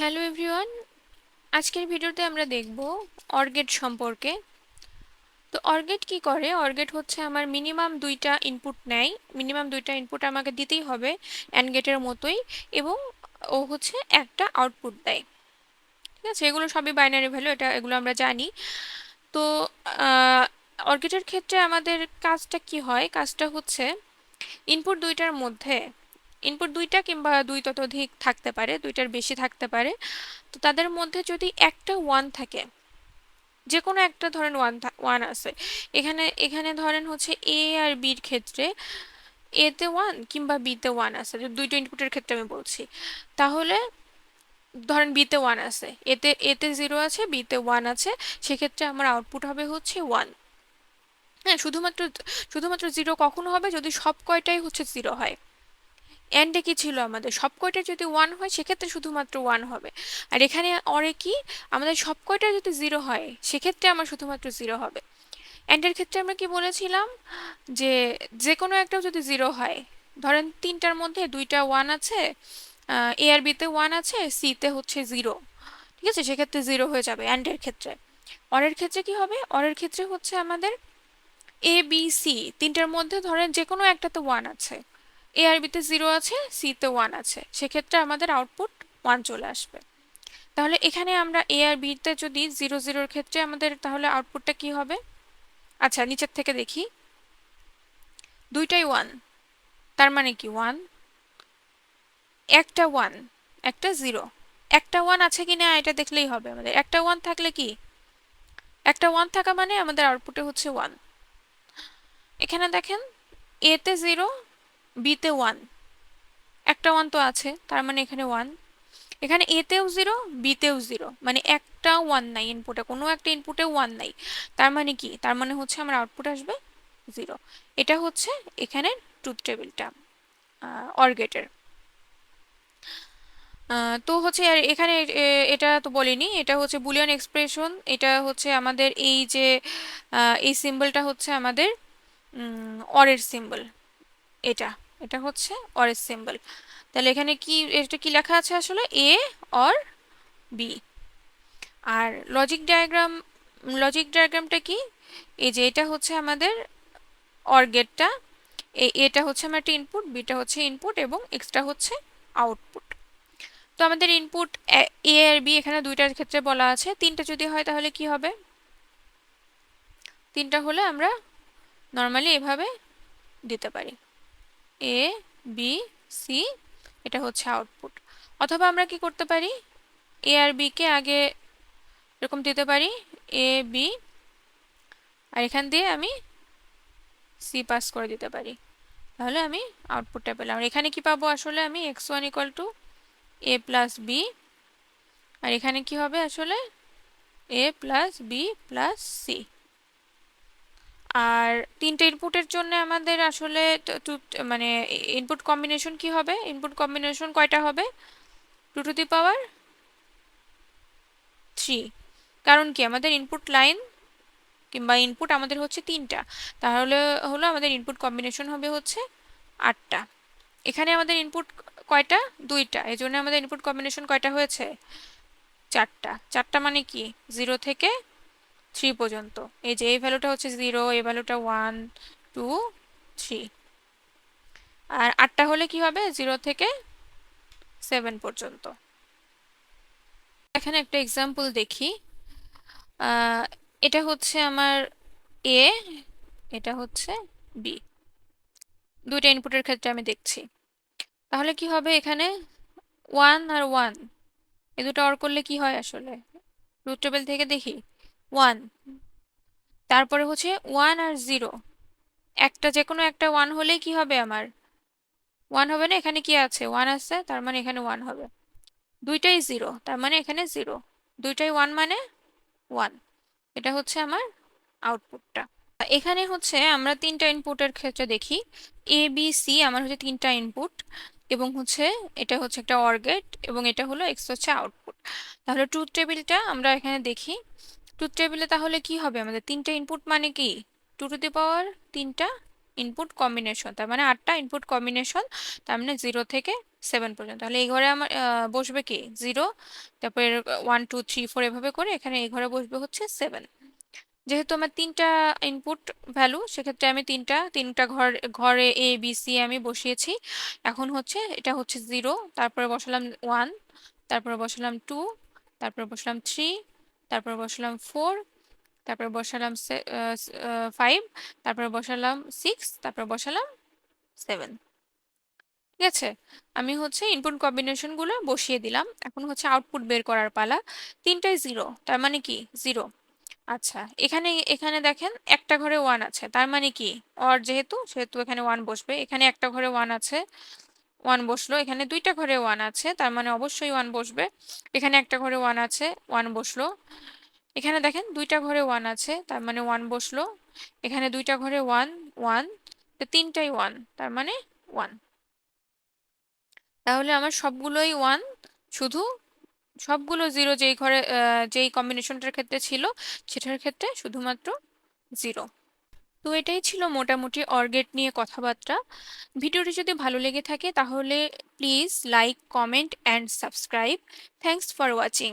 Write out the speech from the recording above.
Hello everyone, আজকের ভিডিওতে আমরা দেখব অর গেট সম্পর্কে। তো অর গেট কি করে? অর গেট হচ্ছে আমার মিনিমাম দুইটা ইনপুট নেয়, মিনিমাম দুইটা ইনপুট আমাকে দিতেই হবে অ্যান্ড গেটের মতোই, এবং ও হচ্ছে একটা আউটপুট দেয়। ঠিক আছে, এগুলো সবই বাইনারি ভ্যালু, এগুলো আমরা জানি। তো অর গেটের ক্ষেত্রে আমাদের কাজটা কি হয়? কাজটা হচ্ছে ইনপুট দুইটার মধ্যে, ইনপুট দুইটা কিংবা দুই ততোধিক থাকতে পারে, দুইটার বেশি থাকতে পারে। তো তাদের মধ্যে যদি একটা ওয়ান থাকে, যে কোনো একটা ধরেন ওয়ান আছে, এখানে এখানে ধরেন হচ্ছে এ আর বির ক্ষেত্রে এ তে ওয়ান কিংবা বি তে ওয়ান আছে, দুইটা ইনপুটের ক্ষেত্রে আমি বলছি। তাহলে ধরেন বি তে ওয়ান আছে, এতে জিরো আছে, বি তে ওয়ান আছে, সেক্ষেত্রে আমার আউটপুট হবে হচ্ছে ওয়ান। হ্যাঁ, শুধুমাত্র শুধুমাত্র জিরো কখন হবে? যদি সব কয়টাই হচ্ছে জিরো হয়। এন্ডে কি ছিল আমাদের? সব কয়টা যদি ওয়ান হয় সেক্ষেত্রে শুধুমাত্র ওয়ান হবে। আর এখানে অরে কি, আমাদের সব কয়টা যদি জিরো হয় সেক্ষেত্রে আমার শুধুমাত্র জিরো হবে। এন্ডের ক্ষেত্রে আমরা কি বলেছিলাম? যে যে কোনো একটা যদি জিরো হয়, ধরেন তিনটার মধ্যে দুইটা ওয়ান আছে, এ আর বিতে ওয়ান আছে, সি তে হচ্ছে জিরো, ঠিক আছে, সেক্ষেত্রে জিরো হয়ে যাবে এন্ডের ক্ষেত্রে। অরের ক্ষেত্রে কি হবে? অরের ক্ষেত্রে হচ্ছে আমাদের এ বি সি তিনটার মধ্যে ধরেন যে কোনো একটাতে ওয়ান আছে, এ আর বিতে জিরো আছে, সি তে ওয়ান আছে, সেক্ষেত্রে আমাদের আউটপুট ওয়ান চলে আসবে। তাহলে এখানে আমরা এ আর বিতে যদি জিরো জিরোর ক্ষেত্রে আমাদের তাহলে আউটপুটটা কি হবে? আচ্ছা, নিচের থেকে দেখি, দুইটাই ওয়ান, তার মানে কি ওয়ান, একটা ওয়ান, একটা জিরো, একটা ওয়ান আছে কিনা এটা দেখলেই হবে আমাদের। একটা ওয়ান থাকলে কি, একটা ওয়ান থাকা মানে আমাদের আউটপুটে হচ্ছে ওয়ান। এখানে দেখেন, এ তে জিরো, বি তে ওয়ান, একটা ওয়ান তো আছে, তার মানে এখানে ওয়ান। এখানে এ তেও জিরো, বি তেও জিরো, মানে একটা ওয়ান নাই ইনপুটে, কোনো একটা ইনপুটে ওয়ান নাই। তার মানে কি? তার মানে হচ্ছে আমার আউটপুট আসবে জিরো। এটা হচ্ছে এখানে ট্রুথ টেবিলটা অর গেটের। তো হচ্ছে আর এখানে এটা তো বলিনি, এটা হচ্ছে বুলিয়ান এক্সপ্রেশন। এটা হচ্ছে আমাদের এই যে এই সিম্বলটা হচ্ছে আমাদের অরের সিম্বল। এটা এটা হচ্ছে অরের সিম্বল। তাহলে এখানে কি, এটা কি লেখা আছে আসলে? A or B. R logic ডায়াগ্রামটা কি? এই যে এটা হচ্ছে আমাদের অর গেটটা, এটা হচ্ছে আমার একটা ইনপুট, বিটা হচ্ছে ইনপুট এবং এক্সটা হচ্ছে আউটপুট। তো আমাদের ইনপুট এ আর বি এখানে দুইটার ক্ষেত্রে বলা আছে, তিনটা যদি হয় তাহলে কি হবে? তিনটা হলে আমরা নর্মালি এভাবে দিতে পারি, এ বি সি, এটা হচ্ছে আউটপুট। অথবা আমরা কি করতে পারি, এ আর বি কে আগে এরকম দিতে পারি, এ বি, আর এখান দিয়ে আমি সি পাস করে দিতে পারি, তাহলে আমি আউটপুটটা পেলাম। আর এখানে কি পাবো আসলে? আমি x1 equal to A plus B, আর এখানে কি হবে আসলে? A plus B plus C. আর তিনটে ইনপুটের জন্য আমাদের আসলে মানে ইনপুট কম্বিনেশন কি হবে? ইনপুট কম্বিনেশন কয়টা হবে? 2^3। কারণ কি, আমাদের ইনপুট লাইন কিংবা ইনপুট আমাদের হচ্ছে তিনটা, তাহলে হলো আমাদের ইনপুট কম্বিনেশন হবে হচ্ছে 8টা। এখানে আমাদের ইনপুট কয়টা? দুইটা, এই জন্য আমাদের ইনপুট কম্বিনেশন কয়টা হয়েছে? 4টা। 4টা মানে কি, 0 থেকে 3 পর্যন্ত। এই যে এই ভ্যালুটা হচ্ছে 0, এই ভ্যালুটা 1 2 3। আর 8টা হলে কি হবে? 0 থেকে 7 পর্যন্ত। এখানে একটা এক্সাম্পল দেখি। এটা হচ্ছে আমার এ, এটা হচ্ছে বি, দুইটা ইনপুটের ক্ষেত্রে আমি দেখছি। তাহলে কি হবে? এখানে 1 আর 1, এই দুটো অর করলে কি হয় আসলে? ট্রুথ টেবিল থেকে দেখি, 1, তারপরে হচ্ছে 1 আর 0, একটা যে কোনো একটা 1 হলেই কি হবে আমার? 1 হবে না? এখানে কি আছে? 1 আছে, তার মানে এখানে 1 হবে। দুইটাই 0, তার মানে এখানে 0। দুইটাই 1 মানে 1। এটা হচ্ছে আমার আউটপুটটা। এখানে হচ্ছে আমরা তিনটা ইনপুটের ক্ষেত্রে দেখি, এ বি সি আমার হচ্ছে তিনটা ইনপুট, এবং হচ্ছে এটা হচ্ছে একটা অর গেট, এবং এটা হলো এক্স হচ্ছে আউটপুট। তাহলে ট্রুথ টেবিলটা আমরা এখানে দেখি। ট্রুথ টেবিলে তাহলে কি হবে? আমাদের তিনটা ইনপুট মানে কি, 2^3 তিনটা ইনপুট কম্বিনেশন, তার মানে 8টা ইনপুট কম্বিনেশন, তার মানে 0 থেকে 7 পর্যন্ত। তাহলে এই ঘরে আমার বসবে কি 0, তারপর 1 2 3 4 এভাবে করে এখানে এই ঘরে বসবে হচ্ছে 7। যেহেতু আমার তিনটা ইনপুট ভ্যালু, সেক্ষেত্রে আমি তিনটা ঘরে এ বি সি আমি বসিয়েছি। এখন হচ্ছে এটা হচ্ছে 0, তারপরে বসালাম 1, তারপরে বসালাম 2, তারপরে বসালাম 3, তারপরে বসালাম 4, তারপরে বসালাম 5, তারপরে বসালাম 6, তারপরে বসালাম 7। ঠিক আছে, আমি হচ্ছে ইনপুট কম্বিনেশনগুলো বসিয়ে দিলাম। এখন হচ্ছে আউটপুট বের করার পালা। তিনটাই 0, তার মানে কি 0। আচ্ছা, এখানে এখানে দেখেন একটা ঘরে 1 আছে, তার মানে কি অর যেহেতু সেহেতু এখানে 1 বসবে। এখানে একটা ঘরে 1 আছে, 1 বসলো। এখানে দুইটা ঘরে 1 আছে, তার মানে অবশ্যই 1 বসবে। এখানে একটা ঘরে 1 আছে, 1 বসলো। এখানে দেখেন দুইটা ঘরে 1 আছে, তার মানে 1 বসলো। এখানে দুইটা ঘরে 1 1, তো তিনটাই 1, তার মানে 1। তাহলে আমার সবগুলোই 1, শুধু সবগুলো 0 যেই ঘরে যেই কম্বিনেশনটার ক্ষেত্রে ছিল সেটার ক্ষেত্রে শুধুমাত্র 0। তো এটাই ছিল মোটামুটি অর গেট নিয়ে কথাবার্তা। ভিডিওটি যদি ভালো লেগে থাকে তাহলে please like, comment and subscribe. Thanks for watching.